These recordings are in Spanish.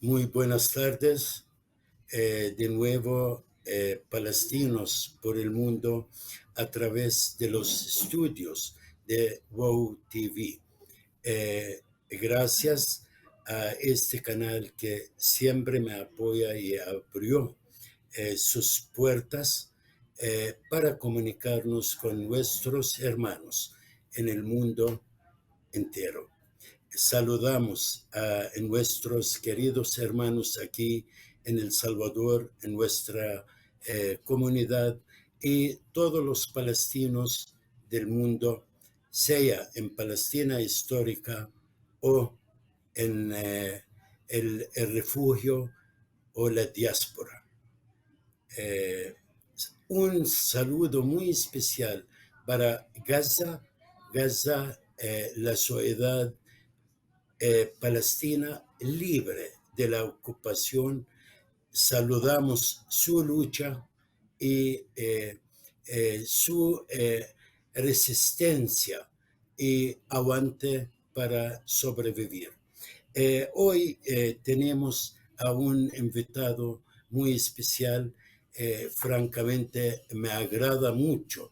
Muy buenas tardes. De nuevo, palestinos por el mundo a través de los estudios de WOW TV. Gracias a este canal que siempre me apoya y abrió sus puertas para comunicarnos con nuestros hermanos en el mundo entero. Saludamos a nuestros queridos hermanos aquí en El Salvador, en nuestra comunidad, y todos los palestinos del mundo, sea en Palestina histórica o en el refugio o la diáspora. Un saludo muy especial para Gaza, la sociedad Palestina libre de la ocupación. Saludamos su lucha y su resistencia y aguante para sobrevivir. Hoy tenemos a un invitado muy especial. Francamente, me agrada mucho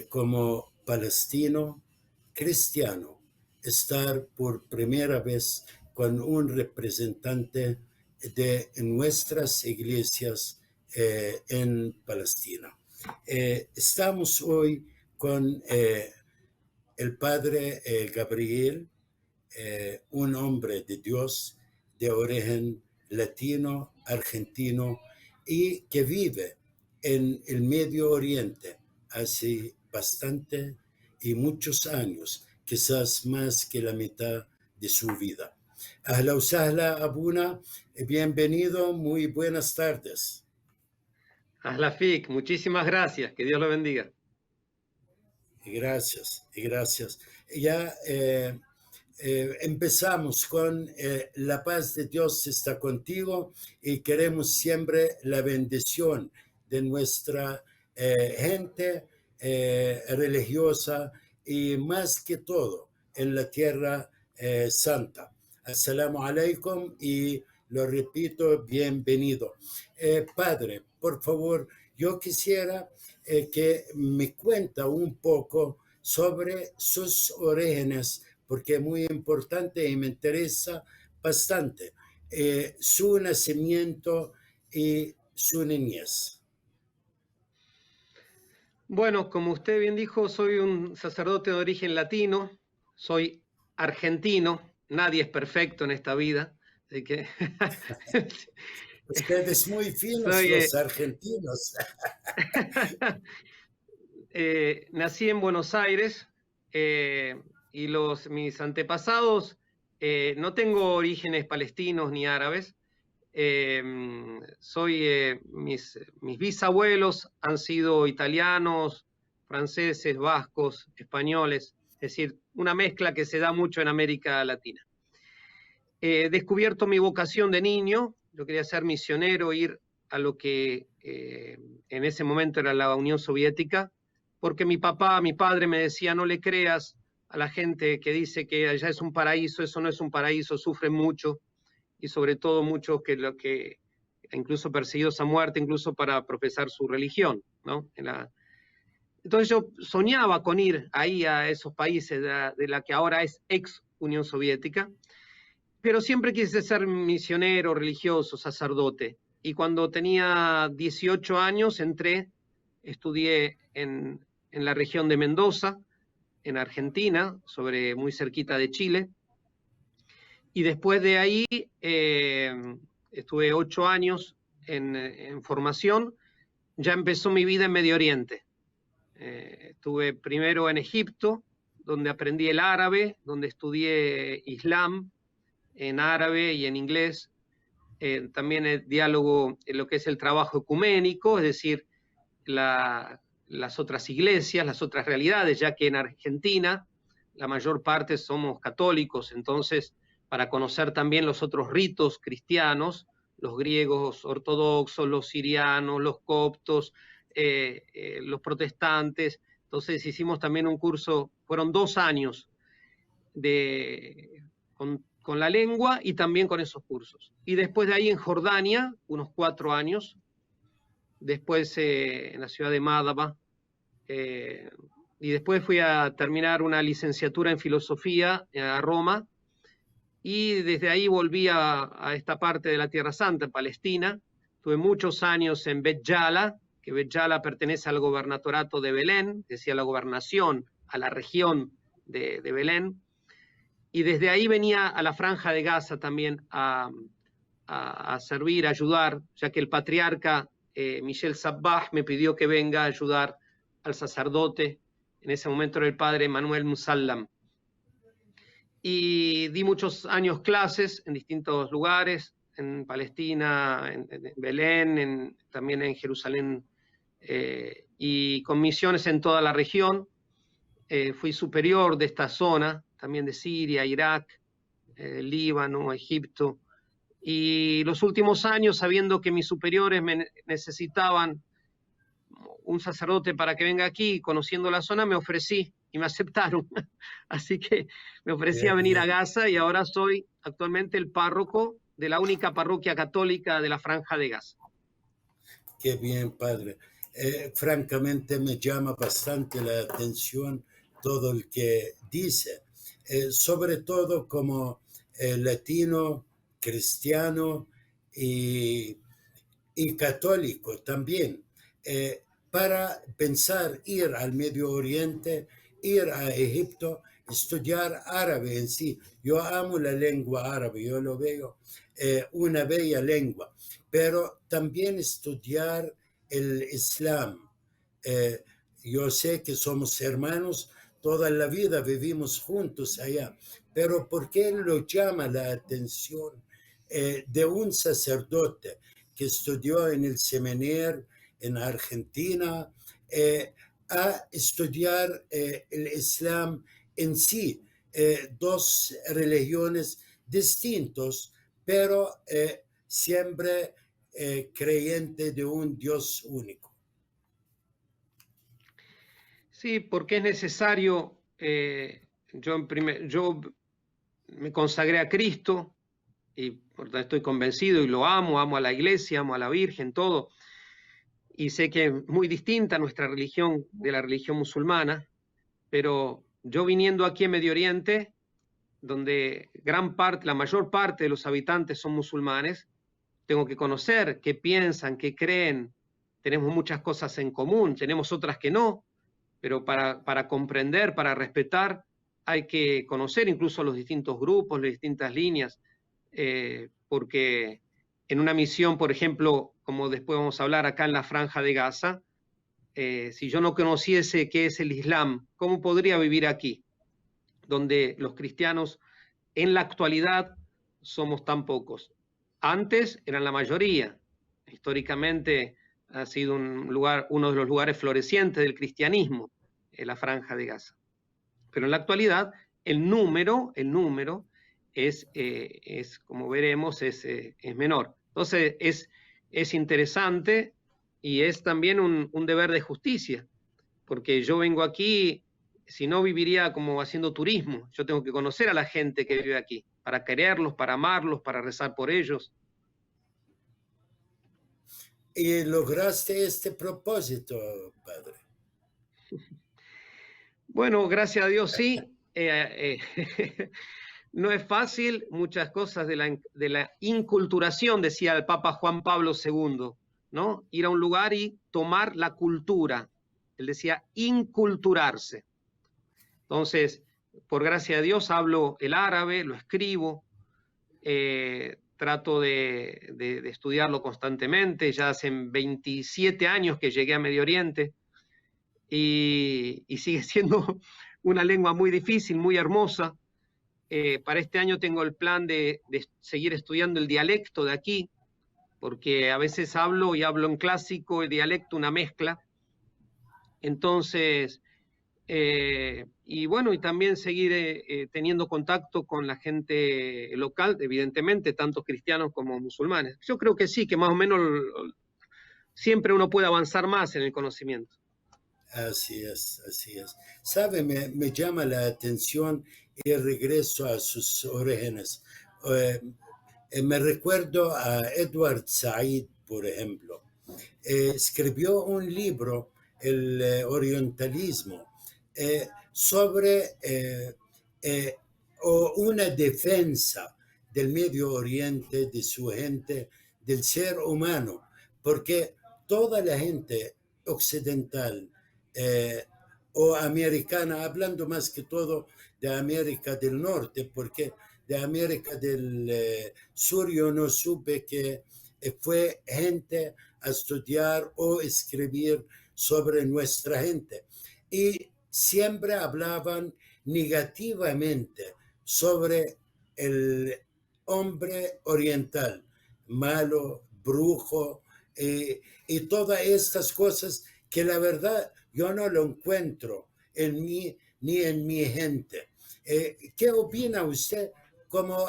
como palestino cristiano estar por primera vez con un representante de nuestras iglesias en Palestina. Estamos hoy con el padre Gabriel, un hombre de Dios de origen latino, argentino, y que vive en el Medio Oriente hace bastante y muchos años, quizás más que la mitad de su vida. Ahla usahla, Abuna, bienvenido, muy buenas tardes. Ahla Fik, muchísimas gracias, que Dios lo bendiga. Gracias, gracias. Ya empezamos con la paz de Dios está contigo y queremos siempre la bendición de nuestra gente religiosa y más que todo en la tierra santa. Assalamu alaikum y lo repito, bienvenido. Padre, por favor, yo quisiera que me cuenta un poco sobre sus orígenes, porque es muy importante y me interesa bastante su nacimiento y su niñez. Bueno, como usted bien dijo, soy un sacerdote de origen latino, soy argentino, nadie es perfecto en esta vida, así que... Ustedes muy finos soy, los argentinos. Nací en Buenos Aires y mis antepasados, no tengo orígenes palestinos ni árabes. Mis bisabuelos han sido italianos, franceses, vascos, españoles, es decir, una mezcla que se da mucho en América Latina. He descubierto mi vocación de niño, yo quería ser misionero, ir a lo que en ese momento era la Unión Soviética, porque mi padre me decía, no le creas a la gente que dice que allá es un paraíso, eso no es un paraíso, sufren mucho, y sobre todo muchos que incluso perseguidos a muerte, incluso para profesar su religión, ¿no? Entonces yo soñaba con ir ahí a esos países de la que ahora es ex Unión Soviética, pero siempre quise ser misionero, religioso, sacerdote. Y cuando tenía 18 años estudié en la región de Mendoza, en Argentina, muy cerquita de Chile. Y después de ahí estuve 8 años en formación. Ya empezó mi vida en Medio Oriente. Estuve primero en Egipto, donde aprendí el árabe, donde estudié Islam en árabe y en inglés. También el diálogo en lo que es el trabajo ecuménico, es decir, las otras iglesias, las otras realidades, ya que en Argentina la mayor parte somos católicos, entonces para conocer también los otros ritos cristianos, los griegos ortodoxos, los sirianos, los coptos, los protestantes. Entonces hicimos también un curso, fueron 2 años con con la lengua y también con esos cursos. Y después de ahí en Jordania, unos 4 años, después en la ciudad de Mádaba, y después fui a terminar una licenciatura en filosofía a Roma, y desde ahí volví a esta parte de la Tierra Santa, en Palestina. Tuve muchos años en Bet Jala, que Bet Jala pertenece al gobernatorato de Belén, decía la gobernación, a la región de Belén, y desde ahí venía a la Franja de Gaza también a servir, a ayudar, ya que el patriarca Michel Sabbah me pidió que venga a ayudar al sacerdote, en ese momento era el padre Manuel Musallam. Y di muchos años clases en distintos lugares, en Palestina, en Belén, también en Jerusalén, y con misiones en toda la región. Fui superior de esta zona, también de Siria, Irak, Líbano, Egipto. Y los últimos años, sabiendo que mis superiores me necesitaban un sacerdote para que venga aquí, conociendo la zona, me ofrecí y me aceptaron. Así que me ofrecí a venir a Gaza y ahora soy actualmente el párroco de la única parroquia católica de la Franja de Gaza. Qué bien, padre. Francamente me llama bastante la atención todo el que dice, sobre todo como latino, cristiano y católico también. Para pensar ir al Medio Oriente, ir a Egipto, estudiar árabe en sí. Yo amo la lengua árabe, yo lo veo una bella lengua, pero también estudiar el Islam. Yo sé que somos hermanos, toda la vida vivimos juntos allá, pero ¿por qué lo llama la atención de un sacerdote que estudió en el Seminario en Argentina, a estudiar el Islam en sí, dos religiones distintas, pero siempre creyente de un Dios único? Sí, porque es necesario, yo me consagré a Cristo y por tanto estoy convencido y lo amo a la iglesia, amo a la Virgen, todo. Y sé que es muy distinta nuestra religión de la religión musulmana, pero yo viniendo aquí en Medio Oriente, donde la mayor parte de los habitantes son musulmanes, tengo que conocer qué piensan, qué creen. Tenemos muchas cosas en común, tenemos otras que no, pero para comprender, para respetar, hay que conocer incluso los distintos grupos, las distintas líneas, porque en una misión, por ejemplo, como después vamos a hablar acá en la Franja de Gaza, si yo no conociese qué es el Islam, ¿cómo podría vivir aquí? Donde los cristianos en la actualidad somos tan pocos. Antes eran la mayoría. Históricamente ha sido uno de los lugares florecientes del cristianismo, la Franja de Gaza. Pero en la actualidad el número es como veremos, es menor. Entonces es interesante y es también un deber de justicia, porque yo vengo aquí, si no viviría como haciendo turismo. Yo tengo que conocer a la gente que vive aquí, para quererlos, para amarlos, para rezar por ellos. ¿Y lograste este propósito, padre? Bueno, gracias a Dios sí. No es fácil, muchas cosas de la inculturación, decía el Papa Juan Pablo II, ¿no? Ir a un lugar y tomar la cultura. Él decía inculturarse. Entonces, por gracia de Dios, hablo el árabe, lo escribo, trato de estudiarlo constantemente. Ya hace 27 años que llegué a Medio Oriente y sigue siendo una lengua muy difícil, muy hermosa. Para este año tengo el plan de seguir estudiando el dialecto de aquí, porque a veces hablo en clásico, el dialecto, una mezcla. Entonces, y bueno, y también seguir teniendo contacto con la gente local, evidentemente, tanto cristianos como musulmanes. Yo creo que sí, que más o menos siempre uno puede avanzar más en el conocimiento. Así es, así es. Sabe, me llama la atención el regreso a sus orígenes. Eh, Me recuerdo a Edward Said, por ejemplo. Escribió un libro, El Orientalismo, sobre o una defensa del Medio Oriente, de su gente, del ser humano, porque toda la gente occidental eh, o americana, hablando más que todo de América del Norte, porque de América del Sur yo no supe que fue gente a estudiar o escribir sobre nuestra gente. Y siempre hablaban negativamente sobre el hombre oriental, malo, brujo, y todas estas cosas que la verdad yo no lo encuentro en mí ni en mi gente. ¿Qué opina usted como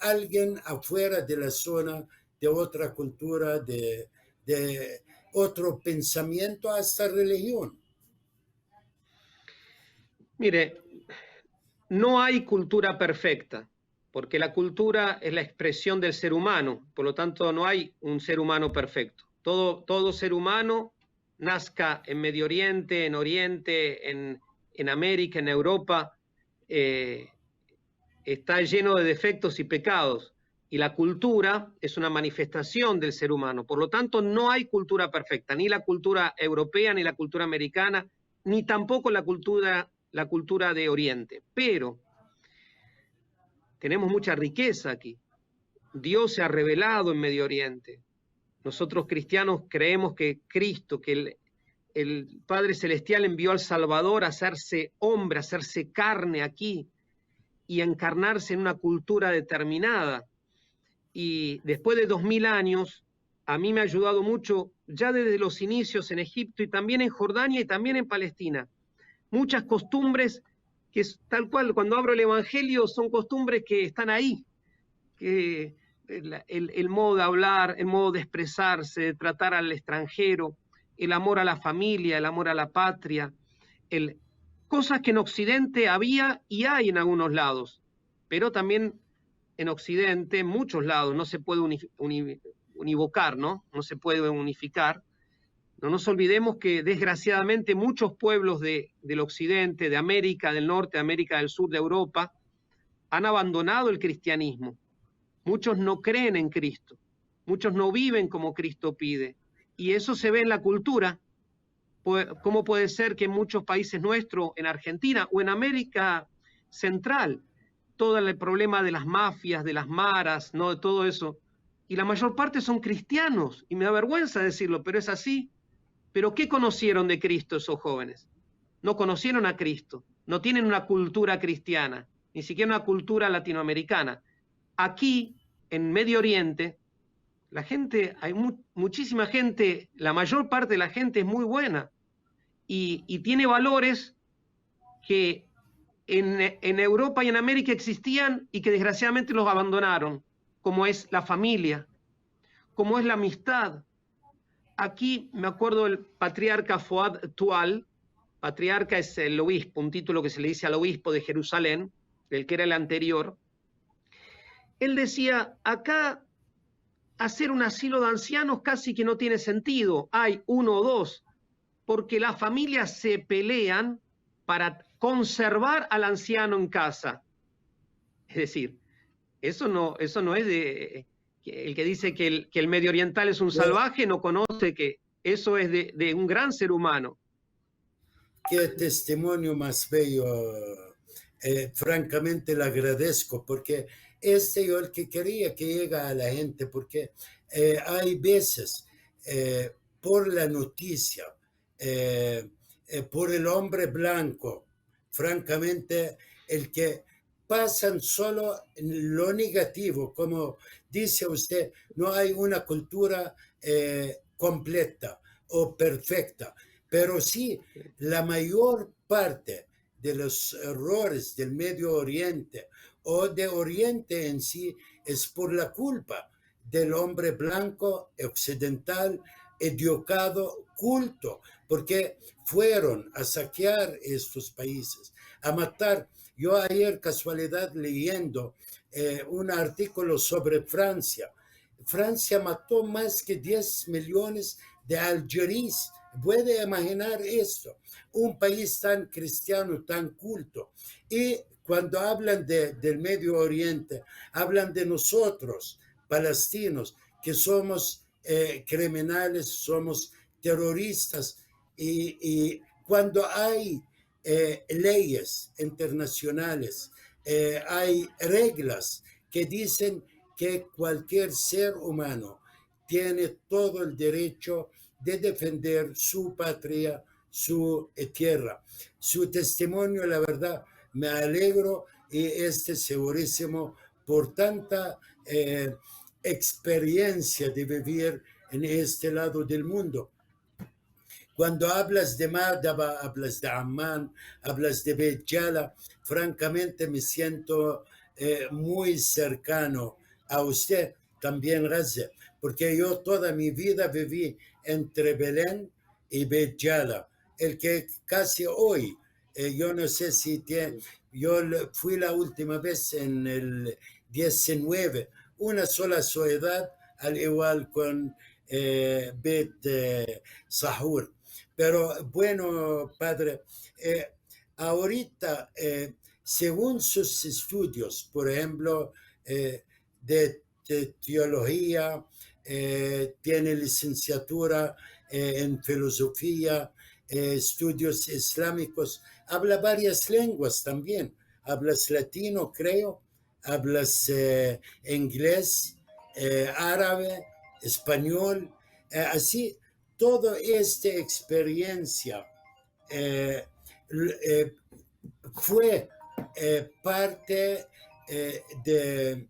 alguien afuera de la zona, de otra cultura, de otro pensamiento, hasta religión? Mire, no hay cultura perfecta, porque la cultura es la expresión del ser humano, por lo tanto no hay un ser humano perfecto. Todo ser humano, nazca en Medio Oriente, en Oriente, en América, en Europa, está lleno de defectos y pecados. Y la cultura es una manifestación del ser humano. Por lo tanto, no hay cultura perfecta, ni la cultura europea, ni la cultura americana, ni tampoco la cultura de Oriente. Pero tenemos mucha riqueza aquí. Dios se ha revelado en Medio Oriente. Nosotros cristianos creemos que Cristo, que el Padre Celestial envió al Salvador a hacerse hombre, a hacerse carne aquí y a encarnarse en una cultura determinada. Y después de 2000 años, a mí me ha ayudado mucho, ya desde los inicios en Egipto y también en Jordania y también en Palestina. Muchas costumbres que tal cual, cuando abro el Evangelio, son costumbres que están ahí, que el modo de hablar, el modo de expresarse, de tratar al extranjero, el amor a la familia, el amor a la patria, cosas que en Occidente había y hay en algunos lados, pero también en Occidente, en muchos lados, no se puede univocar, ¿no? No se puede unificar. No nos olvidemos que desgraciadamente muchos pueblos del Occidente, de América del Norte, de América del Sur, de Europa, han abandonado el cristianismo. Muchos no creen en Cristo, muchos no viven como Cristo pide. Y eso se ve en la cultura. ¿Cómo puede ser que en muchos países nuestros, en Argentina o en América Central, todo el problema de las mafias, de las maras, ¿no? De todo eso, y la mayor parte son cristianos, y me da vergüenza decirlo, pero es así. ¿Pero qué conocieron de Cristo esos jóvenes? No conocieron a Cristo, no tienen una cultura cristiana, ni siquiera una cultura latinoamericana. Aquí, en Medio Oriente, la gente, hay muchísima gente, la mayor parte de la gente es muy buena y tiene valores que en Europa y en América existían y que desgraciadamente los abandonaron, como es la familia, como es la amistad. Aquí me acuerdo del patriarca Fuad Tual. Patriarca es el obispo, un título que se le dice al obispo de Jerusalén, del que era el anterior. Él decía, acá hacer un asilo de ancianos casi que no tiene sentido, hay uno o dos, porque las familias se pelean para conservar al anciano en casa. Es decir, eso no es de... El que dice que el medio oriental es un salvaje no conoce que eso es de un gran ser humano. Qué testimonio más bello. Francamente le agradezco porque yo el que quería que llegue a la gente, porque hay veces por la noticia, por el hombre blanco, francamente, el que pasan solo lo negativo, como dice usted, no hay una cultura completa o perfecta, pero sí la mayor parte de los errores del Medio Oriente o de Oriente en sí es por la culpa del hombre blanco occidental, educado, culto, porque fueron a saquear estos países, a matar. Yo ayer, casualidad, leyendo un artículo sobre Francia. Francia mató más que 10 millones de algerís. ¿Puede imaginar esto? Un país tan cristiano, tan culto. Y cuando hablan del Medio Oriente, hablan de nosotros, palestinos, que somos criminales, somos terroristas. Y cuando hay leyes internacionales, hay reglas que dicen que cualquier ser humano tiene todo el derecho de defender su patria, su tierra. Su testimonio, la verdad, me alegro y segurísimo por tanta experiencia de vivir en este lado del mundo. Cuando hablas de Mardaba, hablas de Amman, hablas de Beit Jala, francamente me siento muy cercano a usted, también Raza, porque yo toda mi vida viví entre Belén y Beit Jala, el que casi hoy, yo no sé si tiene, yo fui la última vez en el 19, una sola ciudad, al igual con Beit Sahur. Pero bueno, padre, ahorita, según sus estudios, por ejemplo, de teología, tiene licenciatura en filosofía, estudios islámicos, habla varias lenguas también. Hablas latino, creo, hablas inglés, árabe, español, así. Toda esta experiencia fue parte de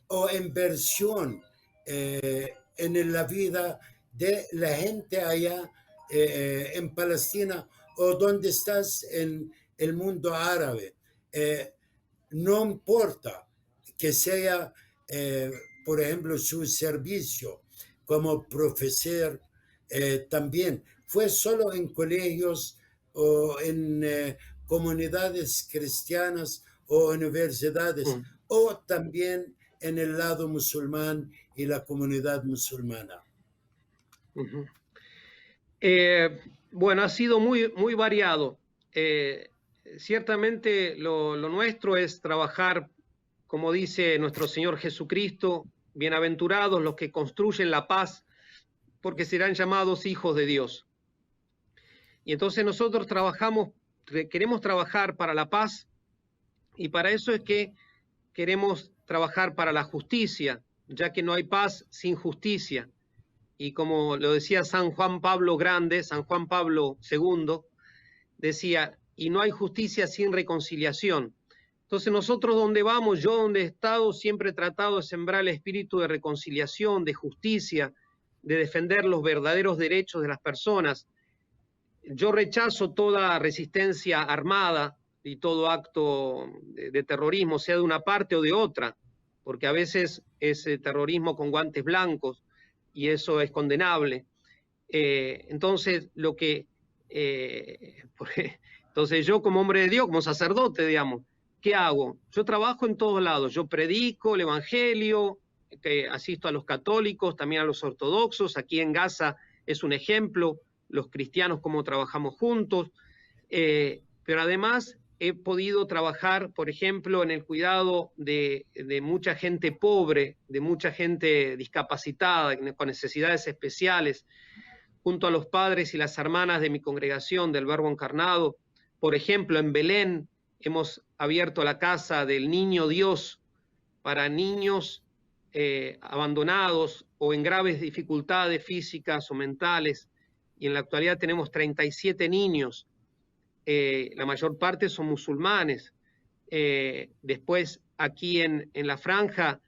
o inversión en la vida de la gente allá en Palestina o donde estás en el mundo árabe. No importa que sea, por ejemplo, su servicio como profesor, también fue solo en colegios o en comunidades cristianas o universidades, o también en el lado musulmán y la comunidad musulmana. Bueno, ha sido muy variado. Ciertamente lo nuestro es trabajar, como dice nuestro Señor Jesucristo, bienaventurados los que construyen la paz, porque serán llamados hijos de Dios. Y entonces nosotros queremos trabajar para la paz, y para eso es que queremos trabajar para la justicia, ya que no hay paz sin justicia. Y como lo decía San Juan Pablo Grande, San Juan Pablo II, decía, y no hay justicia sin reconciliación. Entonces nosotros donde vamos, yo donde he estado, siempre he tratado de sembrar el espíritu de reconciliación, de justicia, de defender los verdaderos derechos de las personas. Yo rechazo toda resistencia armada y todo acto de terrorismo, sea de una parte o de otra, porque a veces es terrorismo con guantes blancos y eso es condenable. Entonces, entonces yo como hombre de Dios, como sacerdote, digamos, ¿qué hago? Yo trabajo en todos lados, yo predico el evangelio, asisto a los católicos, también a los ortodoxos, aquí en Gaza es un ejemplo, los cristianos cómo trabajamos juntos, pero además he podido trabajar, por ejemplo, en el cuidado de mucha gente pobre, de mucha gente discapacitada, con necesidades especiales, junto a los padres y las hermanas de mi congregación del Verbo Encarnado. Por ejemplo, en Belén hemos abierto la casa del Niño Dios para niños abandonados o en graves dificultades físicas o mentales, y en la actualidad tenemos 37 niños, la mayor parte son musulmanes. Después aquí en la franja,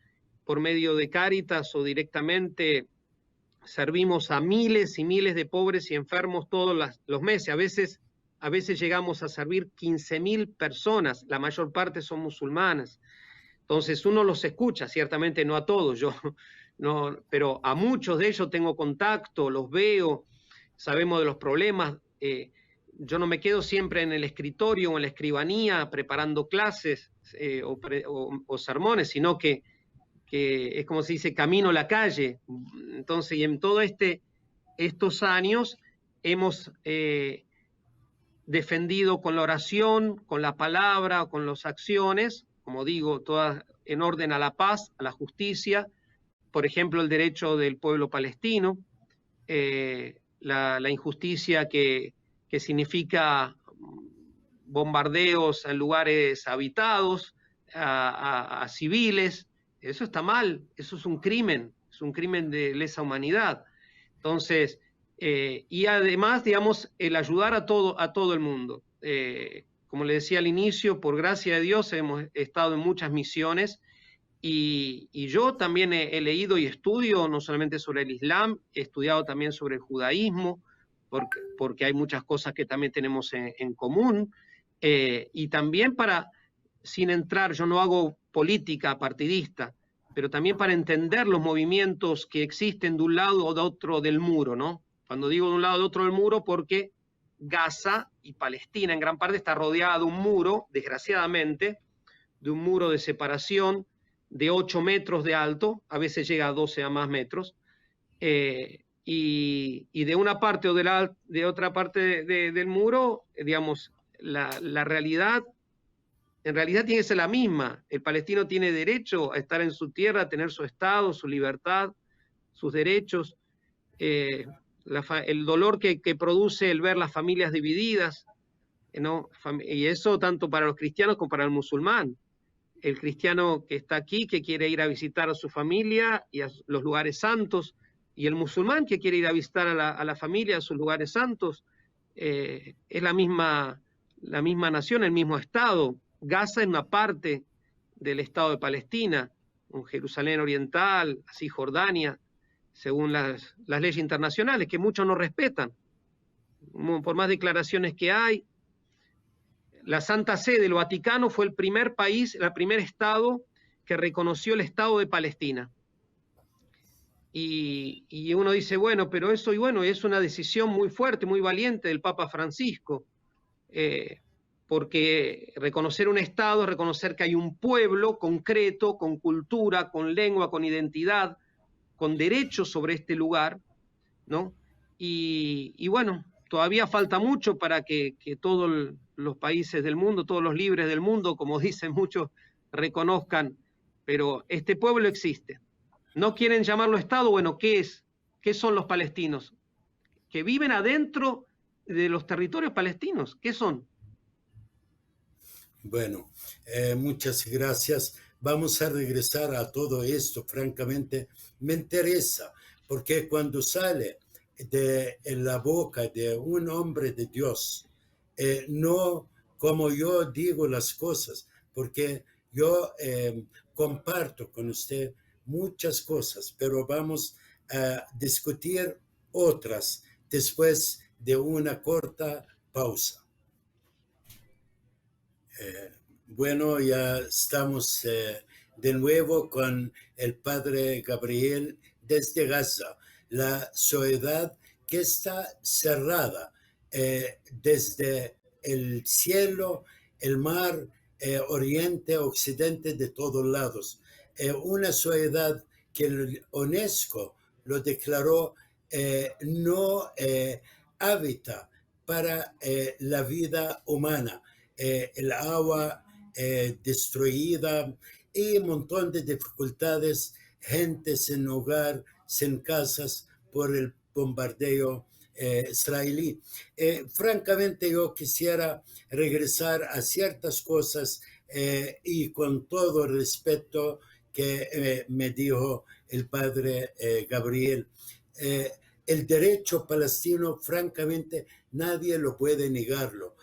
por medio de Cáritas o directamente, servimos a miles y miles de pobres y enfermos todos los meses. A veces llegamos a servir 15.000 personas, la mayor parte son musulmanas. Entonces uno los escucha, ciertamente no a todos, no, pero a muchos de ellos tengo contacto, los veo, sabemos de los problemas. Yo no me quedo siempre en el escritorio o en la escribanía preparando clases o sermones, sino que es como se dice, camino a la calle. Entonces, y en todo estos años hemos defendido con la oración, con la palabra, con las acciones, como digo, todas en orden a la paz, a la justicia, por ejemplo, el derecho del pueblo palestino, la injusticia que significa bombardeos en lugares habitados, a civiles. Eso está mal, eso es un crimen de lesa humanidad. Entonces, y además, digamos, el ayudar a todo el mundo. Como le decía al inicio, por gracia de Dios hemos estado en muchas misiones y yo también he leído y estudio no solamente sobre el Islam, he estudiado también sobre el judaísmo, porque hay muchas cosas que también tenemos en común, y también sin entrar, yo no hago política partidista, pero también para entender los movimientos que existen de un lado o de otro del muro, ¿no? Cuando digo de un lado o de otro del muro, porque Gaza y Palestina en gran parte está rodeada de un muro, desgraciadamente, de un muro de separación de 8 metros de alto, a veces llega a 12 a más metros, y de una parte o de otra parte del muro, digamos, la realidad, en realidad tiene que ser la misma. El palestino tiene derecho a estar en su tierra, a tener su Estado, su libertad, sus derechos, el dolor que produce el ver las familias divididas, ¿no? Y eso tanto para los cristianos como para el musulmán. El cristiano que está aquí, que quiere ir a visitar a su familia y a los lugares santos, y el musulmán que quiere ir a visitar a la familia, a sus lugares santos, es la misma nación, el mismo Estado. Gaza es una parte del Estado de Palestina, un Jerusalén oriental, así Jordania, según las leyes internacionales, que muchos no respetan, por más declaraciones que hay. La Santa Sede, el Vaticano, fue el primer país, el primer Estado que reconoció el Estado de Palestina. Y uno dice, bueno, pero eso, y bueno, es una decisión muy fuerte, muy valiente del Papa Francisco, porque reconocer un Estado es reconocer que hay un pueblo concreto, con cultura, con lengua, con identidad, con derechos sobre este lugar, ¿no? Y bueno, todavía falta mucho para que todos los países del mundo, todos los libres del mundo, como dicen muchos, reconozcan, pero este pueblo existe. ¿No quieren llamarlo Estado? Bueno, ¿qué es? ¿Qué son los palestinos? Que viven adentro de los territorios palestinos. ¿Qué son? Bueno, muchas gracias. Vamos a regresar a todo esto. Francamente, me interesa, porque cuando sale de la boca de un hombre de Dios, no como yo digo las cosas, porque yo comparto con usted muchas cosas, pero vamos a discutir otras después de una corta pausa. Bueno, ya estamos de nuevo con el padre Gabriel desde Gaza, la ciudad que está cerrada desde el cielo, el mar, oriente, occidente, de todos lados. Una ciudad que el UNESCO lo declaró no hábitat para la vida humana. El agua destruida y un montón de dificultades, gente sin hogar, sin casas por el bombardeo israelí. Francamente, yo quisiera regresar a ciertas cosas y con todo el respeto que me dijo el padre Gabriel. El derecho palestino, francamente, nadie lo puede negarlo.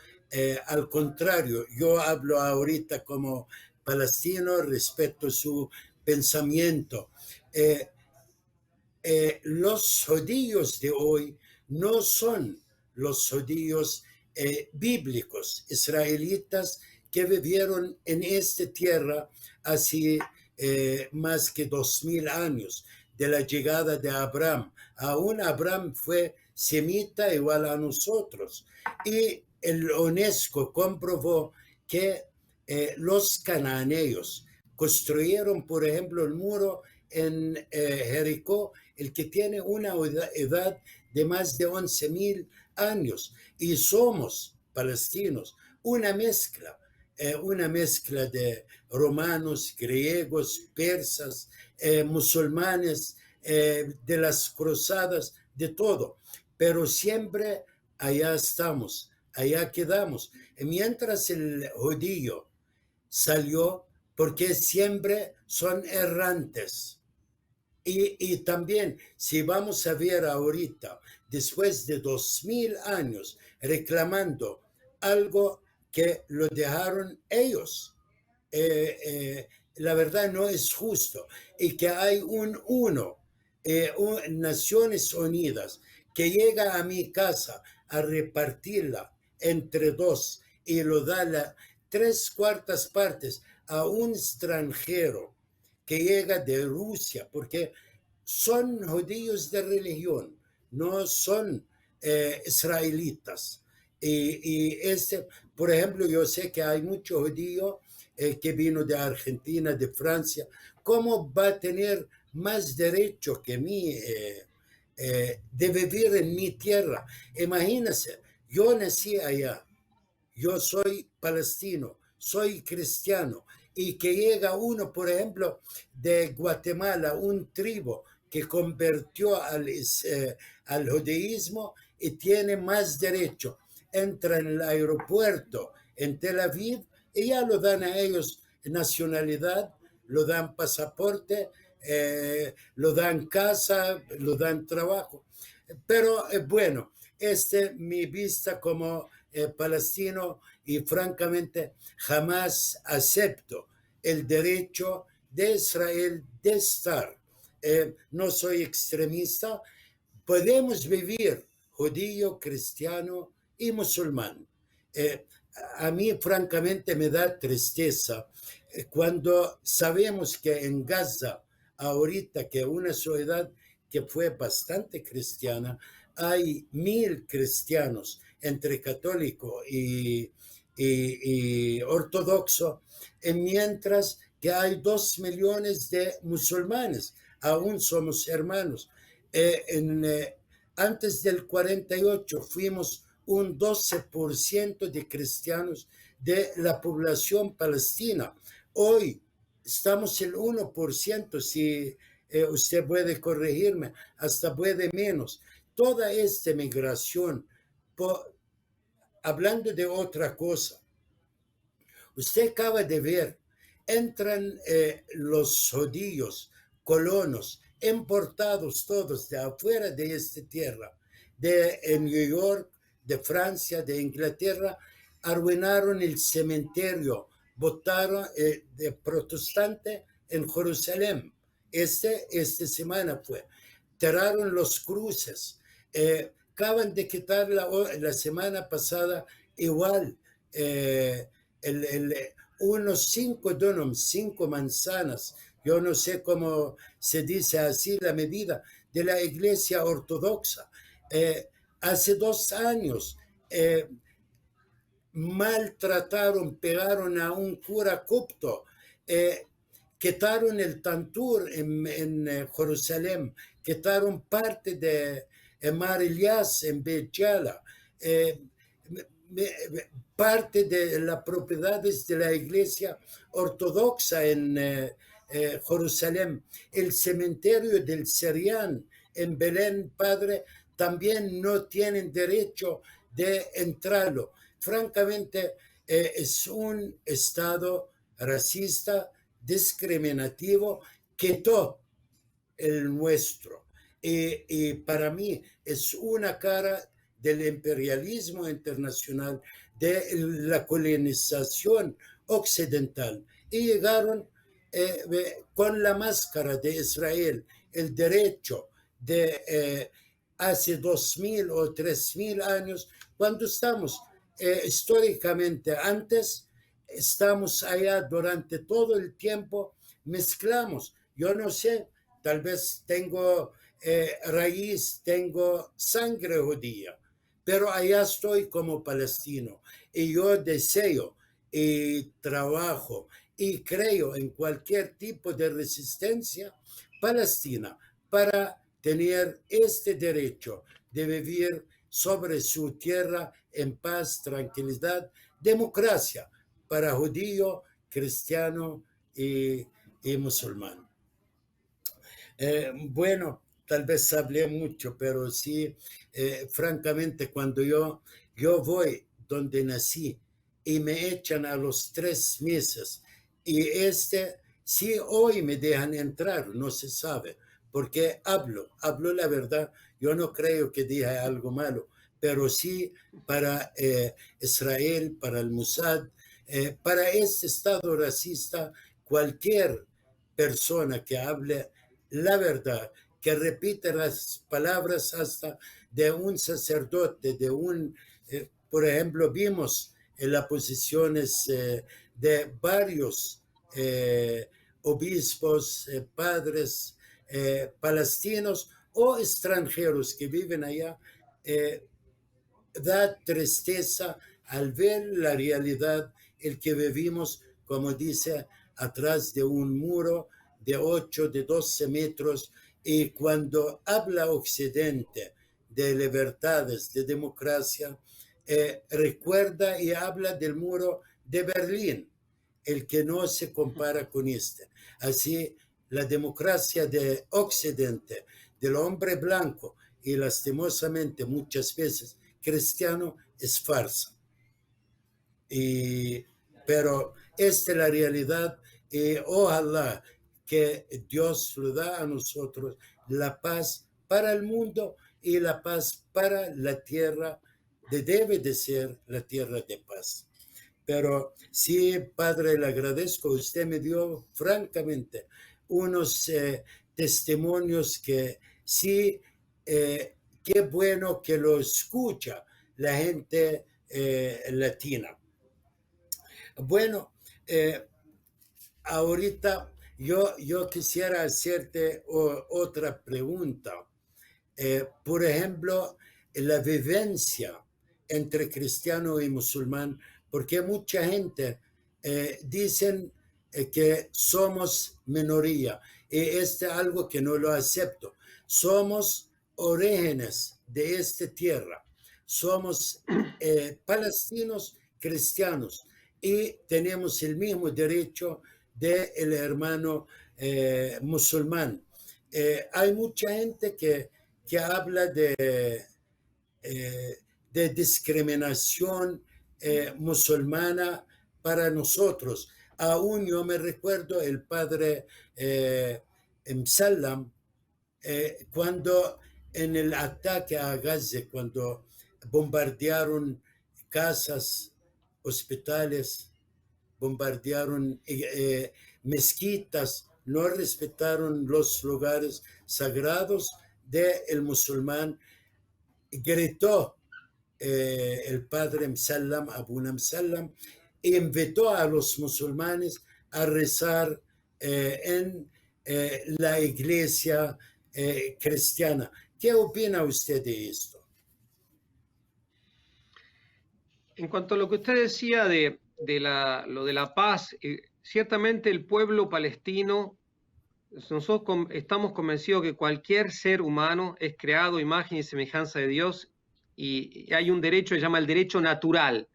Al contrario, yo hablo ahorita como palestino, respeto su pensamiento. Los judíos de hoy no son los judíos bíblicos, israelitas, que vivieron en esta tierra hace más que 2000 años. de la llegada de Abraham. Aún Abraham fue semita igual a nosotros. Y el UNESCO comprobó que los cananeos construyeron, por ejemplo, el muro en Jericó, el que tiene una edad de más de 11.000 años. Y somos palestinos, una mezcla de romanos, griegos, persas, musulmanes, de las cruzadas, de todo. Pero siempre allá estamos, allá quedamos. Mientras el judío salió, porque siempre son errantes. Y también, si vamos a ver ahorita, después de 2000 años reclamando algo que lo dejaron ellos, la verdad no es justo. Y que hay Naciones Unidas, que llega a mi casa a repartirla entre dos y lo da la 3/4 partes a un extranjero que llega de Rusia, porque son judíos de religión, no son israelitas. Por ejemplo, yo sé que hay mucho judío que vino de Argentina, de Francia. ¿Cómo va a tener más derecho que mí de vivir en mi tierra? Imagínense, yo nací allá, yo soy palestino, soy cristiano, y que llega uno, por ejemplo, de Guatemala, un tribu que convirtió al judaísmo y tiene más derecho. Entra en el aeropuerto en Tel Aviv y ya lo dan a ellos nacionalidad, lo dan pasaporte, lo dan casa, lo dan trabajo. Pero bueno, mi vista como palestino, y francamente jamás acepto el derecho de Israel de estar. No soy extremista. Podemos vivir judío, cristiano y musulmán. A mí francamente me da tristeza cuando sabemos que en Gaza, ahorita, que una ciudad que fue bastante cristiana, hay 1000 cristianos entre católico y ortodoxo, mientras que hay 2 millones de musulmanes. Aún somos hermanos. Antes del 48 fuimos un 12% de cristianos de la población palestina. Hoy estamos el 1%, si usted puede corregirme, hasta puede menos. Toda esta migración, hablando de otra cosa, usted acaba de ver, entran los judíos, colonos, importados todos de afuera de esta tierra, de New York, de Francia, de Inglaterra, arruinaron el cementerio, votaron de protestante en Jerusalén. Esta semana fue. Tiraron los cruces. Acaban de quitar la semana pasada igual unos 5 dunums, 5 manzanas, yo no sé cómo se dice así la medida, de la iglesia ortodoxa. Hace 2 años maltrataron, pegaron a un cura copto, quitaron el Tantur en Jerusalén, quitaron parte de Mar Elias en Beit Jala, parte de las propiedades de la iglesia ortodoxa en Jerusalén, el cementerio del Serián en Belén, Padre, también no tienen derecho de entrarlo. Francamente, es un Estado racista, discriminativo, que todo el nuestro. Y para mí es una cara del imperialismo internacional, de la colonización occidental. Y llegaron con la máscara de Israel, el derecho de hace 2000 o 3000 años, cuando estamos históricamente antes, estamos allá durante todo el tiempo, mezclamos. Yo no sé tal vez tengo raíz, tengo sangre judía, pero allá estoy como palestino y yo deseo y trabajo y creo en cualquier tipo de resistencia palestina para tener este derecho de vivir sobre su tierra en paz, tranquilidad, democracia para judío, cristiano y musulmán. Bueno, tal vez hablé mucho, pero sí, francamente, cuando yo voy donde nací y me echan a los 3 meses y sí hoy me dejan entrar, no se sabe, porque hablo la verdad, yo no creo que dije algo malo, pero sí para Israel, para el Mossad, para este Estado racista, cualquier persona que hable la verdad, que repite las palabras hasta de un sacerdote, por ejemplo, vimos en las posiciones de varios obispos, padres palestinos o extranjeros que viven allá, da tristeza al ver la realidad, el que vivimos, como dice, atrás de un muro de 8, de 12 metros, y cuando habla Occidente de libertades, de democracia, recuerda y habla del muro de Berlín, el que no se compara con este. Así, la democracia de Occidente, del hombre blanco y lastimosamente muchas veces cristiano, es farsa. Pero esta es la realidad y ojalá que Dios lo da a nosotros la paz para el mundo y la paz para la tierra, debe de ser la tierra de paz. Pero sí, Padre, le agradezco, usted me dio francamente unos testimonios que sí, qué bueno que lo escucha la gente latina. Bueno, ahorita yo quisiera hacerte otra pregunta. Por ejemplo, la vivencia entre cristiano y musulmán, porque mucha gente dicen que somos minoría, y este es algo que no lo acepto. Somos orígenes de esta tierra, somos palestinos cristianos y tenemos el mismo derecho del hermano musulmán. Hay mucha gente que habla de discriminación musulmana para nosotros. Aún yo me recuerdo el padre Msallam, cuando en el ataque a Gaza, cuando bombardearon casas, hospitales, bombardearon mezquitas, no respetaron los lugares sagrados del musulmán, gritó el padre Msallam, Abuna Msallam, e invitó a los musulmanes a rezar en la iglesia cristiana. ¿Qué opina usted de esto? En cuanto a lo que usted decía lo de la paz, ciertamente el pueblo palestino, nosotros estamos convencidos que cualquier ser humano es creado a imagen y semejanza de Dios, y hay un derecho que se llama el derecho natural,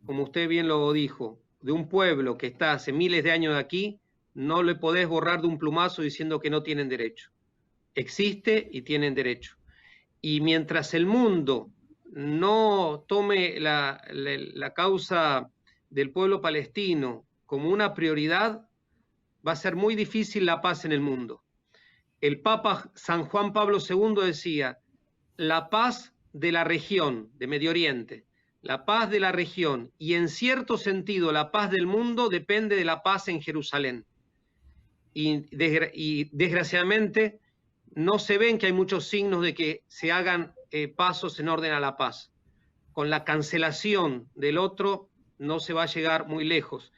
como usted bien lo dijo, de un pueblo que está hace miles de años aquí, no le podés borrar de un plumazo diciendo que no tienen derecho. Existe y tienen derecho. Y mientras el mundo no tome la causa del pueblo palestino como una prioridad, va a ser muy difícil la paz en el mundo. El Papa San Juan Pablo II decía, la paz de la región de Medio Oriente, la paz de la región y en cierto sentido la paz del mundo depende de la paz en Jerusalén. Y desgraciadamente no se ven que hay muchos signos de que se hagan pasos en orden a la paz. Con la cancelación del otro no se va a llegar muy lejos.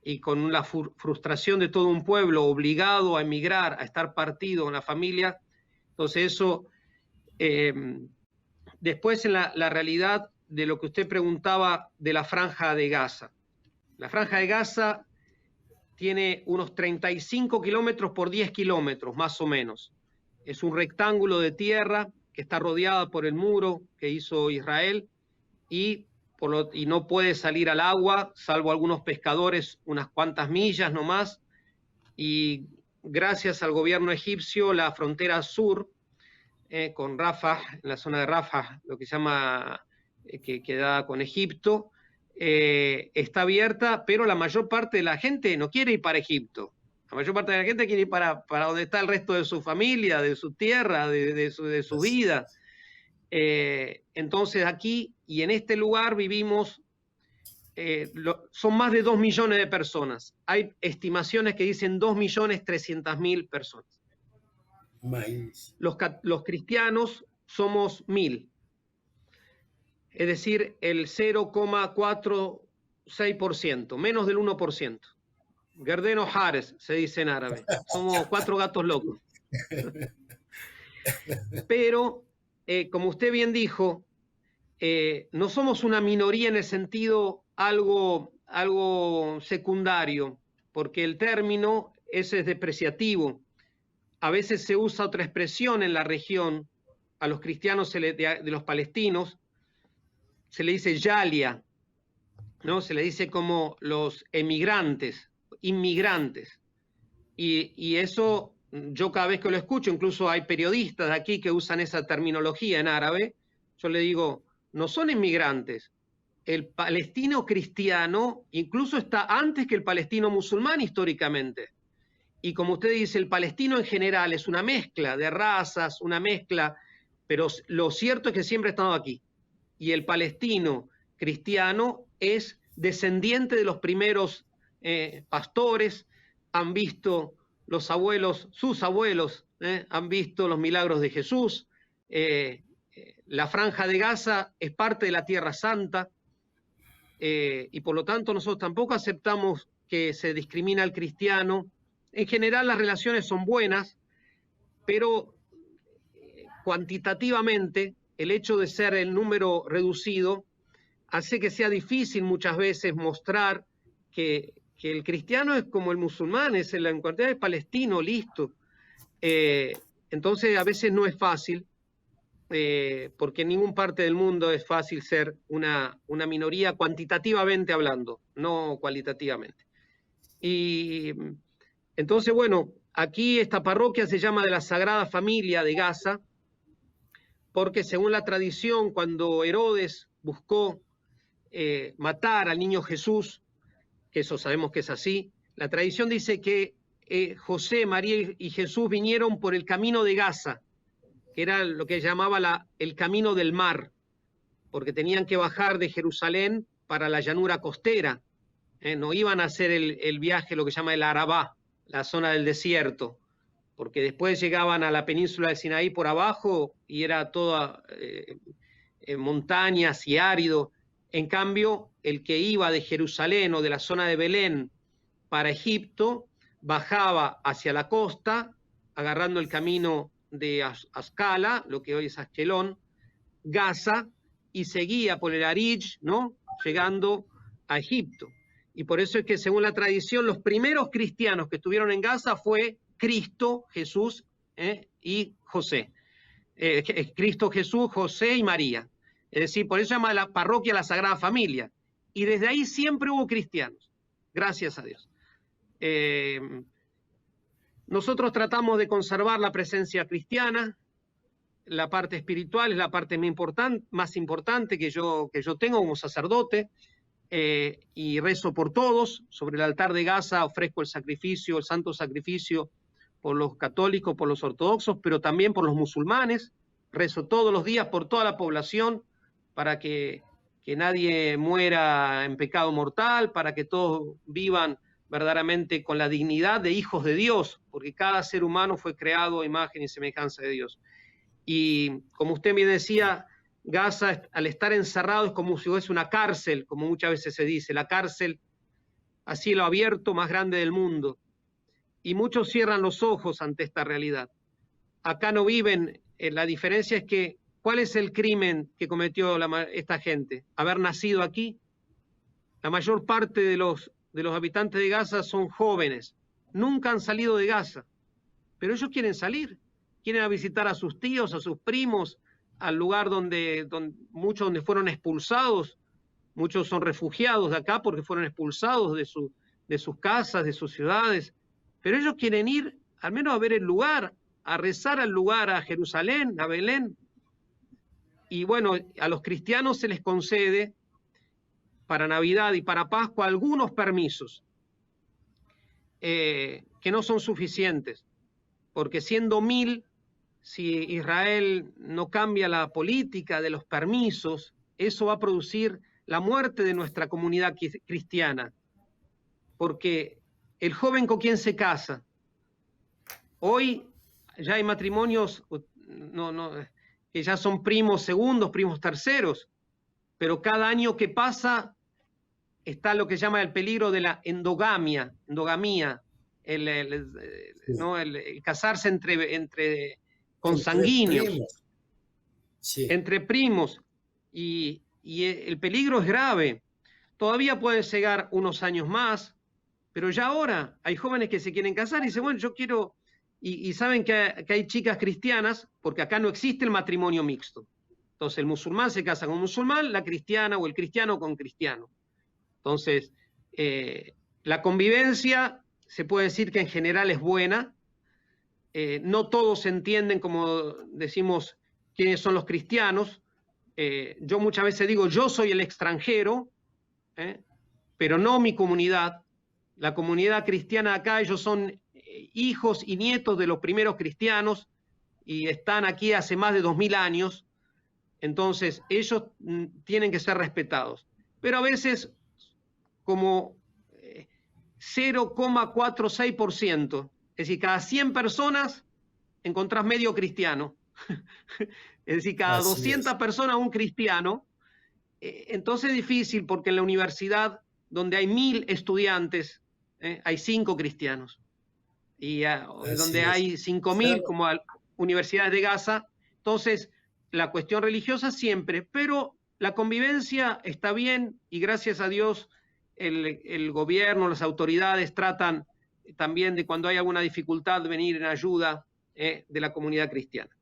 y con la frustración de todo un pueblo obligado a emigrar, a estar partido en la familia. Entonces eso, después en la realidad de lo que usted preguntaba de la Franja de Gaza. La Franja de Gaza tiene unos 35 kilómetros por 10 kilómetros, más o menos. Es un rectángulo de tierra que está rodeada por el muro que hizo Israel y no puede salir al agua, salvo algunos pescadores, unas cuantas millas nomás. Y gracias al gobierno egipcio, la frontera sur, con Rafah, en la zona de Rafah, lo que se llama, que da con Egipto, está abierta, pero la mayor parte de la gente no quiere ir para Egipto. La mayor parte de la gente quiere ir para donde está el resto de su familia, de su tierra, de su vida. Entonces aquí y en este lugar vivimos, son más de 2 millones de personas. Hay estimaciones que dicen 2.300.000 personas. Los cristianos somos 1.000. Es decir, el 0,46%, menos del 1%. Gerdeno Hares, se dice en árabe. Somos 4 gatos locos. Pero, como usted bien dijo, no somos una minoría en el sentido algo secundario, porque el término ese es depreciativo. A veces se usa otra expresión en la región, a los cristianos de los palestinos, se le dice yalia, ¿no? Se le dice como los emigrantes, inmigrantes. Y eso, yo cada vez que lo escucho, incluso hay periodistas de aquí que usan esa terminología en árabe, yo le digo, no son inmigrantes. El palestino cristiano incluso está antes que el palestino musulmán históricamente. Y como usted dice, el palestino en general es una mezcla de razas, una mezcla, pero lo cierto es que siempre ha estado aquí. Y el palestino cristiano es descendiente de los primeros pastores, han visto los abuelos, sus abuelos, han visto los milagros de Jesús. La Franja de Gaza es parte de la Tierra Santa y por lo tanto nosotros tampoco aceptamos que se discrimina al cristiano. En general las relaciones son buenas, pero cuantitativamente el hecho de ser el número reducido hace que sea difícil muchas veces mostrar que el cristiano es como el musulmán, es en cuantidad de palestino, listo. Entonces a veces no es fácil, porque en ninguna parte del mundo es fácil ser una minoría cuantitativamente hablando, no cualitativamente. Y entonces, bueno, aquí esta parroquia se llama de la Sagrada Familia de Gaza, porque según la tradición, cuando Herodes buscó matar al niño Jesús, que eso sabemos que es así, la tradición dice que José, María y Jesús vinieron por el camino de Gaza, que era lo que llamaba el camino del mar, porque tenían que bajar de Jerusalén para la llanura costera, no iban a hacer el viaje, lo que se llama el Arabá, la zona del desierto, porque después llegaban a la península de Sinaí por abajo y era toda montañas y árido. En cambio, el que iba de Jerusalén o de la zona de Belén para Egipto, bajaba hacia la costa, agarrando el camino de Ascala, lo que hoy es Askelón, Gaza, y seguía por el Arij, ¿no? Llegando a Egipto. Y por eso es que, según la tradición, los primeros cristianos que estuvieron en Gaza fue Cristo, Jesús y José. Cristo, Jesús, José y María. Es decir, por eso se llama la parroquia la Sagrada Familia. Y desde ahí siempre hubo cristianos, gracias a Dios. Nosotros tratamos de conservar la presencia cristiana, la parte espiritual es la parte más importante que yo tengo como sacerdote, y rezo por todos. Sobre el altar de Gaza ofrezco el santo sacrificio por los católicos, por los ortodoxos, pero también por los musulmanes. Rezo todos los días por toda la población para que nadie muera en pecado mortal, para que todos vivan verdaderamente con la dignidad de hijos de Dios, porque cada ser humano fue creado a imagen y semejanza de Dios. Y como usted me decía, Gaza, al estar encerrado, es como si fuese una cárcel, como muchas veces se dice. La cárcel a cielo abierto más grande del mundo. Y muchos cierran los ojos ante esta realidad. Acá no viven, la diferencia es que, ¿cuál es el crimen que cometió esta gente? Haber nacido aquí. La mayor parte de los habitantes de Gaza son jóvenes, nunca han salido de Gaza, pero ellos quieren salir, quieren visitar a sus tíos, a sus primos, al lugar donde muchos donde fueron expulsados, muchos son refugiados de acá porque fueron expulsados de sus casas, de sus ciudades, pero ellos quieren ir al menos a ver el lugar, a rezar al lugar, a Jerusalén, a Belén. Y bueno, a los cristianos se les concede para Navidad y para Pascua algunos permisos que no son suficientes, porque siendo 1000, si Israel no cambia la política de los permisos, eso va a producir la muerte de nuestra comunidad cristiana, porque el joven con quien se casa, hoy ya hay matrimonios que ya son primos segundos, primos terceros, pero cada año que pasa está lo que llama el peligro de la endogamia, el casarse entre consanguíneos, sí, entre primos, y el peligro es grave. Todavía pueden llegar unos años más, pero ya ahora hay jóvenes que se quieren casar y dicen, bueno, yo quiero, y saben que hay chicas cristianas, porque acá no existe el matrimonio mixto. Entonces el musulmán se casa con musulmán, la cristiana o el cristiano con cristiano. Entonces, la convivencia se puede decir que en general es buena. No todos entienden, como decimos, quiénes son los cristianos. Yo muchas veces digo, yo soy el extranjero, pero no mi comunidad. La comunidad cristiana acá, ellos son hijos y nietos de los primeros cristianos y están aquí hace más de 2000 años. Entonces, ellos tienen que ser respetados. Pero a veces como 0,46%, es decir, cada 100 personas encontrás medio cristiano, es decir, cada 200 personas un cristiano. Entonces es difícil porque en la universidad, donde hay 1000 estudiantes, hay 5 cristianos, y donde hay 5000 como universidades de Gaza. Entonces la cuestión religiosa siempre, pero la convivencia está bien y gracias a Dios el gobierno, las autoridades tratan también de cuando hay alguna dificultad venir en ayuda de la comunidad cristiana.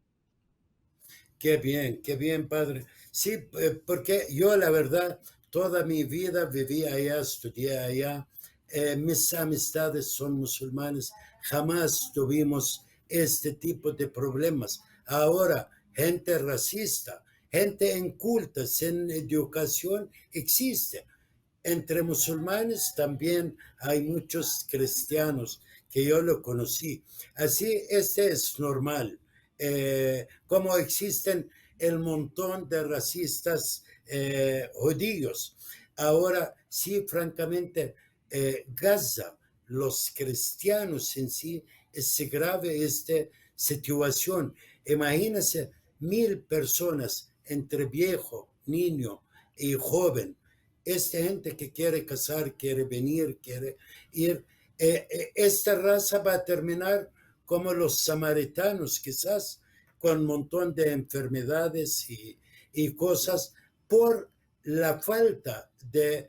Qué bien, padre. Sí, porque yo la verdad toda mi vida viví allá, estudié allá. Mis amistades son musulmanes, jamás tuvimos este tipo de problemas. Ahora, gente racista, gente inculta, sin educación, existe. Entre musulmanes también hay muchos cristianos que yo lo conocí. Así, es normal. Como existen el montón de racistas judíos. Ahora, sí, francamente, Gaza, los cristianos en sí, es grave esta situación. Imagínense 1000 personas entre viejo, niño y joven. Esta gente que quiere casar, quiere venir, quiere ir. Esta raza va a terminar como los samaritanos, quizás, con un montón de enfermedades y cosas por la falta de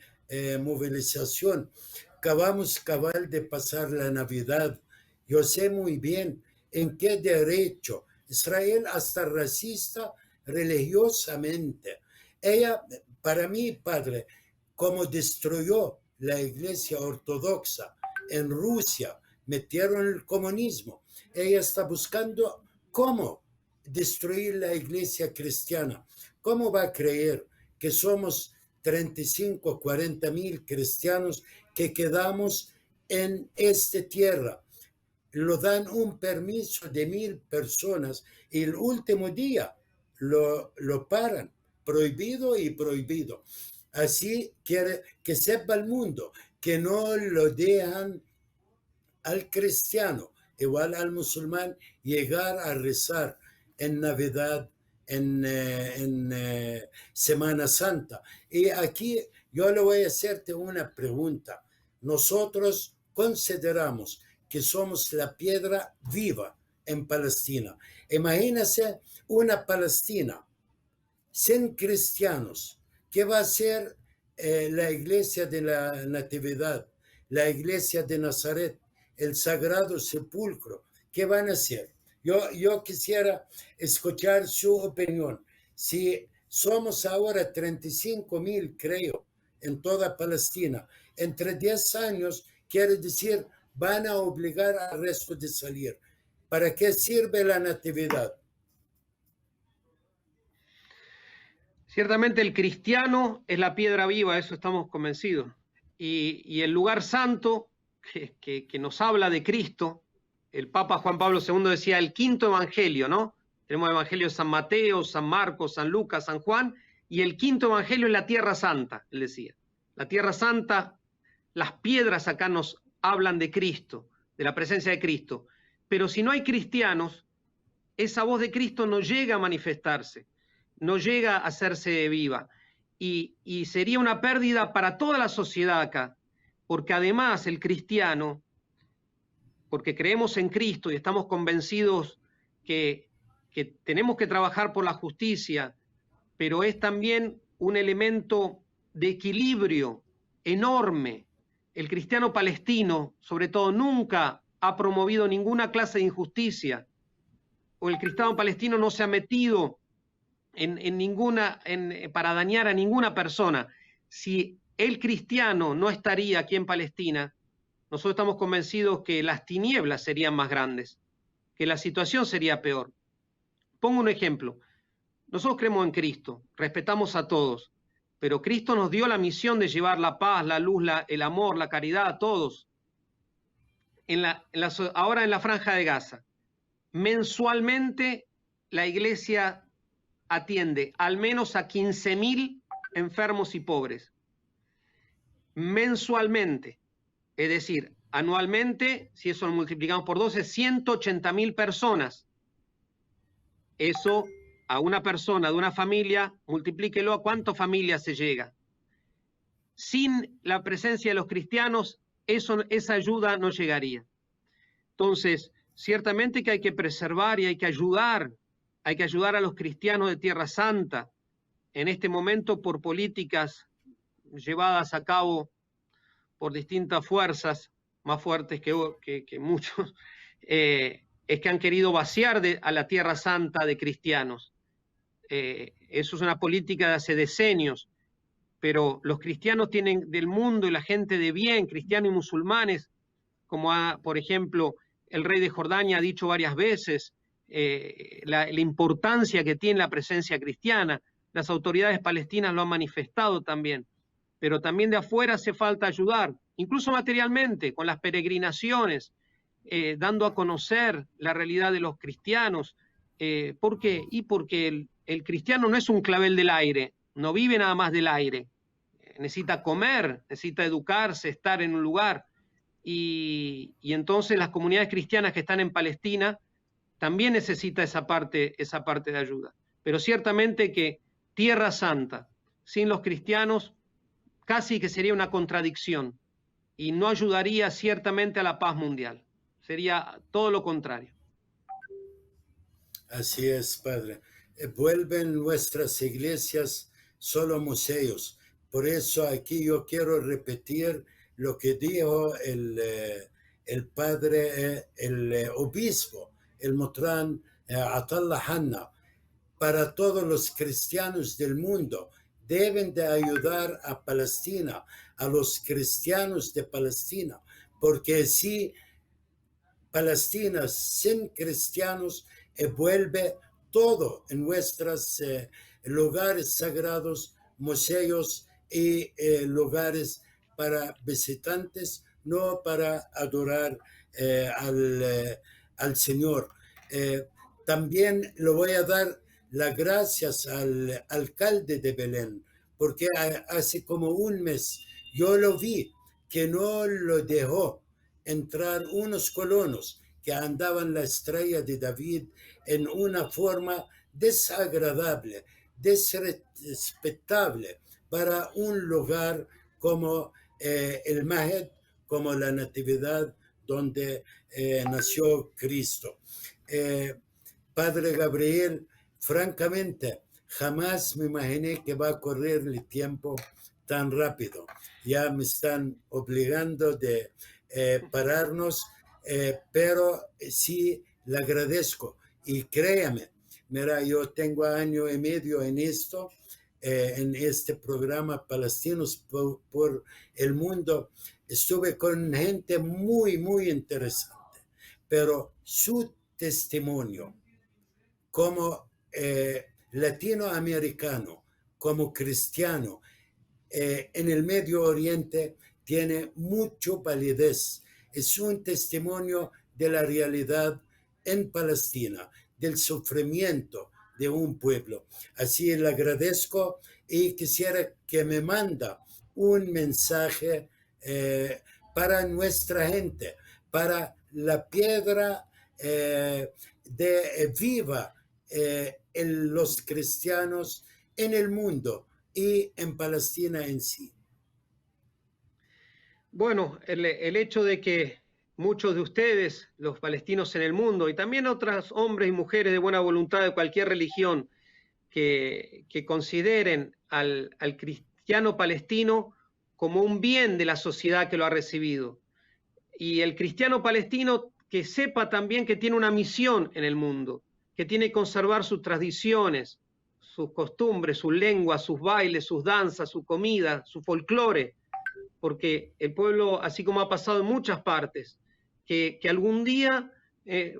movilización. Acabamos cabal de pasar la Navidad. Yo sé muy bien en qué derecho. Israel hasta racista religiosamente. Ella, para mí, padre, como destruyó la iglesia ortodoxa en Rusia, metieron el comunismo. Ella está buscando cómo destruir la iglesia cristiana. ¿Cómo va a creer que somos 35, 40 mil cristianos que quedamos en esta tierra? Lo dan un permiso de 1000 personas y el último día lo paran. Prohibido y prohibido. Así quiere que sepa el mundo que no lo dejan al cristiano, igual al musulmán, llegar a rezar en Navidad, en Semana Santa. Y aquí yo le voy a hacerte una pregunta. nosotros consideramos que somos la piedra viva en Palestina. Imagínense una Palestina sin cristianos. ¿Qué va a ser la iglesia de la Natividad, la iglesia de Nazaret, el Sagrado Sepulcro? ¿Qué van a hacer? Yo quisiera escuchar su opinión. Si somos ahora 35,000, creo, en toda Palestina, entre 10 años, quiere decir, van a obligar al resto de salir. ¿Para qué sirve la Natividad? Ciertamente el cristiano es la piedra viva, eso estamos convencidos. Y el lugar santo que nos habla de Cristo, el Papa Juan Pablo II decía el quinto evangelio, ¿no? Tenemos el evangelio de San Mateo, San Marcos, San Lucas, San Juan, y el quinto evangelio es la Tierra Santa, él decía. La Tierra Santa, las piedras acá nos hablan de Cristo, de la presencia de Cristo. Pero si no hay cristianos, esa voz de Cristo no llega a manifestarse, no llega a hacerse viva. Y sería una pérdida para toda la sociedad acá, porque además el cristiano, porque creemos en Cristo y estamos convencidos que tenemos que trabajar por la justicia, pero es también un elemento de equilibrio enorme. El cristiano palestino, sobre todo, nunca ha promovido ninguna clase de injusticia, o el cristiano palestino no se ha metido para dañar a ninguna persona. Si el cristiano no estaría aquí en Palestina, nosotros estamos convencidos que las tinieblas serían más grandes, que la situación sería peor. Pongo un ejemplo. Nosotros creemos en Cristo, respetamos a todos, pero Cristo nos dio la misión de llevar la paz, la luz, el amor, la caridad a todos. Ahora en la Franja de Gaza, mensualmente la iglesia atiende al menos a 15,000 enfermos y pobres. Mensualmente, es decir, anualmente, si eso lo multiplicamos por 12, 180,000 personas. Eso a una persona de una familia, multiplíquelo a cuántas familias se llega. Sin la presencia de los cristianos, esa ayuda no llegaría. Entonces, ciertamente que hay que preservar y hay que ayudar a los cristianos de Tierra Santa en este momento por políticas llevadas a cabo por distintas fuerzas más fuertes que muchos, es que han querido vaciar a la Tierra Santa de cristianos. Eso es una política de hace decenios, pero los cristianos tienen del mundo y la gente de bien, cristianos y musulmanes, como por ejemplo el rey de Jordania ha dicho varias veces, la importancia que tiene la presencia cristiana. Las autoridades palestinas lo han manifestado también, pero también de afuera hace falta ayudar, incluso materialmente, con las peregrinaciones, dando a conocer la realidad de los cristianos. ¿Por qué? Y porque el cristiano no es un clavel del aire, no vive nada más del aire, necesita comer, necesita educarse, estar en un lugar. Y entonces las comunidades cristianas que están en Palestina también necesita esa parte de ayuda. Pero ciertamente que Tierra Santa, sin los cristianos, casi que sería una contradicción y no ayudaría ciertamente a la paz mundial. Sería todo lo contrario. Así es, Padre. Vuelven nuestras iglesias solo museos. Por eso aquí yo quiero repetir lo que dijo el padre, el obispo, el Motrán Atallah Hanna. Para todos los cristianos del mundo, deben de ayudar a Palestina, a los cristianos de Palestina, porque si Palestina sin cristianos vuelve todo en nuestros lugares sagrados, museos y lugares para visitantes, no para adorar al Señor. También le voy a dar las gracias al alcalde de Belén, porque hace como un mes yo lo vi, que no lo dejó entrar unos colonos que andaban la estrella de David en una forma desagradable, desrespetable para un lugar como el Mahed, como la Natividad donde nació Cristo. Padre Gabriel, francamente, jamás me imaginé que va a correr el tiempo tan rápido. Ya me están obligando de pararnos, pero sí le agradezco. Y créame, mira, yo tengo 1 año y medio en esto, en este programa Palestinos por el Mundo. Estuve con gente muy, muy interesante, pero su testimonio como latinoamericano, como cristiano, en el Medio Oriente tiene mucha validez. Es un testimonio de la realidad en Palestina, del sufrimiento de un pueblo. Así le agradezco y quisiera que me manda un mensaje para nuestra gente, para la piedra de viva en los cristianos en el mundo y en Palestina en sí. Bueno, el hecho de que muchos de ustedes, los palestinos en el mundo, y también otros hombres y mujeres de buena voluntad de cualquier religión, que consideren al cristiano palestino como un bien de la sociedad que lo ha recibido. Y el cristiano palestino que sepa también que tiene una misión en el mundo, que tiene que conservar sus tradiciones, sus costumbres, sus lenguas, sus bailes, sus danzas, su comida, su folclore, porque el pueblo, así como ha pasado en muchas partes, que algún día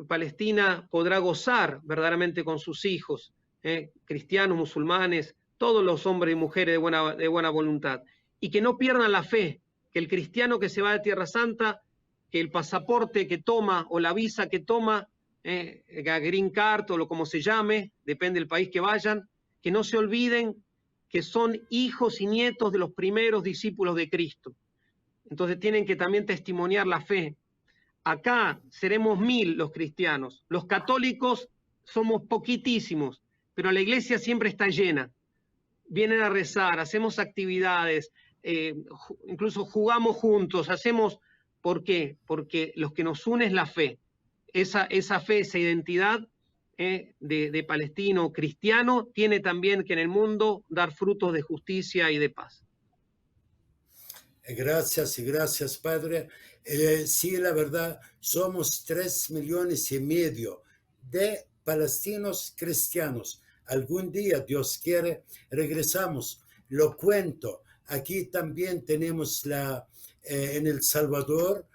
Palestina podrá gozar verdaderamente con sus hijos, cristianos, musulmanes, todos los hombres y mujeres de buena voluntad, y que no pierdan la fe, que el cristiano que se va de Tierra Santa, que el pasaporte que toma o la visa que toma, Green Card o lo como se llame, depende del país que vayan, que no se olviden que son hijos y nietos de los primeros discípulos de Cristo. Entonces tienen que también testimoniar la fe. Acá seremos 1000 los cristianos, los católicos somos poquitísimos, pero la iglesia siempre está llena. Vienen a rezar, hacemos actividades, incluso jugamos juntos, hacemos... ¿Por qué? Porque lo que nos une es la fe. Esa fe, esa identidad de palestino cristiano tiene también que en el mundo dar frutos de justicia y de paz. Gracias y gracias, Padre. Sí, la verdad, somos 3,5 millones de palestinos cristianos. Algún día, Dios quiere, regresamos. Lo cuento. Aquí también tenemos en El Salvador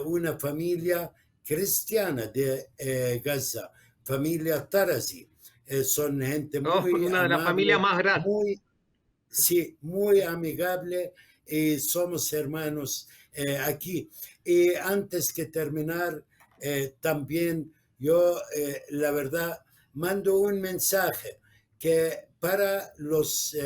una familia cristiana de Gaza, familia Tarazi. Son gente muy una amable, de las familias más grandes. Muy amigable, y somos hermanos aquí. Y antes que terminar, también yo, la verdad, mando un mensaje que para los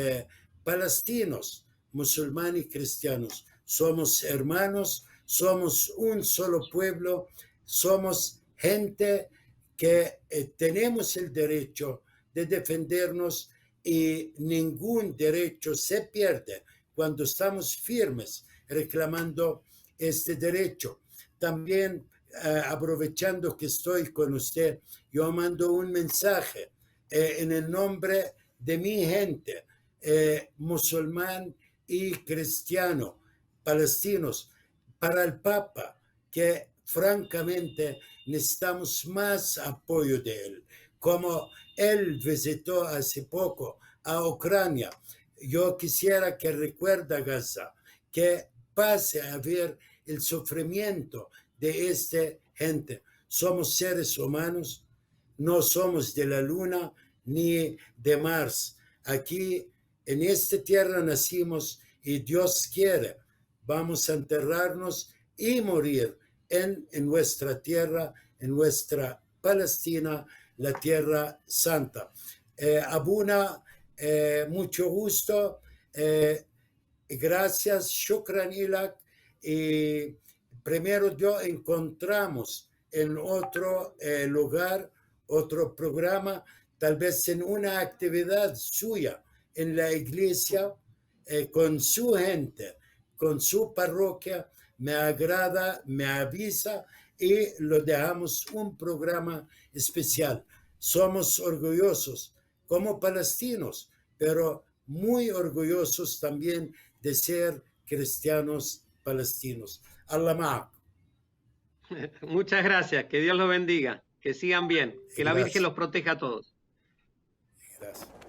palestinos, musulmanes y cristianos, somos hermanos, somos un solo pueblo, somos gente que tenemos el derecho de defendernos y ningún derecho se pierde cuando estamos firmes reclamando este derecho. También, aprovechando que estoy con usted, yo mando un mensaje en el nombre de mi gente, musulmán y cristiano, palestinos, para el Papa, que francamente necesitamos más apoyo de él. Como él visitó hace poco a Ucrania, yo quisiera que recuerde a Gaza, que pase a ver el sufrimiento de esta gente. Somos seres humanos, no somos de la luna ni de Mars. Aquí en esta tierra nacimos y Dios quiere, vamos a enterrarnos y morir en nuestra tierra, en nuestra Palestina, la tierra santa. Abuna, mucho gusto. Gracias, shukran ilak. Y primero Dios encontramos en otro lugar, otro programa, tal vez en una actividad suya en la iglesia, con su gente, con su parroquia. me agrada, me avisa y lo dejamos un programa especial. Somos orgullosos como palestinos, pero muy orgullosos también de ser cristianos palestinos. Allah ma'ak. Muchas gracias, que Dios los bendiga, que sigan bien, que la Virgen Gracias. los proteja a todos. Gracias.